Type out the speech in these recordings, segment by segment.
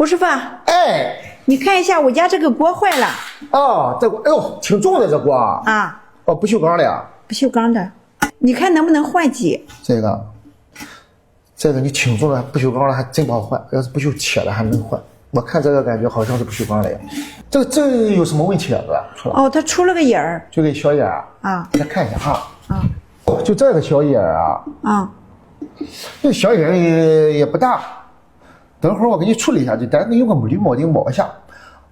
胡师傅，哎，你看一下我家这个锅坏了哦，这锅，哎呦，挺重的这锅啊。啊，哦，不锈钢的呀。不锈钢的，你看能不能换机？这个你挺重的，不锈钢的还真不好换，要是不锈铁的还能换。我看这个感觉好像是不锈钢的呀。这有什么问题啊？哥，出了哦，它出了个眼儿就个小眼儿啊。再看一下哈。啊就这个小眼儿啊，啊，这小眼儿也不大。等会儿我给你处理一下，就咱用个铝铆钉铆一下，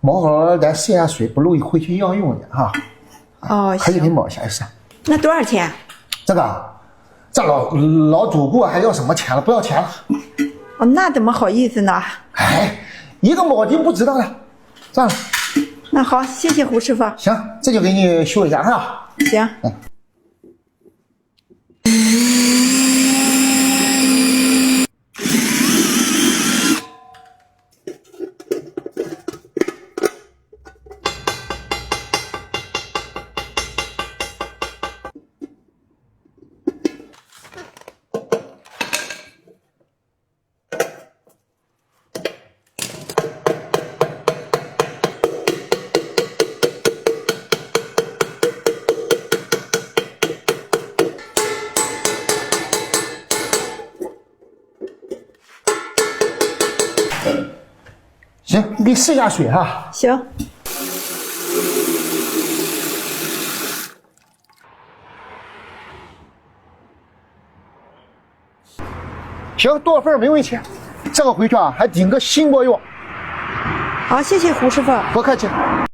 铆好咱试一下水，不漏一回去要用的哈。哦，还得给行。铆一下是。那多少钱？这老主顾还要什么钱了？不要钱了。哦，那怎么好意思呢？哎，一个铆钉不值当的，算了。那好，谢谢胡师傅。行，这就给你修一下哈。行。行，你给试一下水哈。行。行，多少份没问题。这个回去啊，还顶个新锅用。好，谢谢胡师傅。不客气。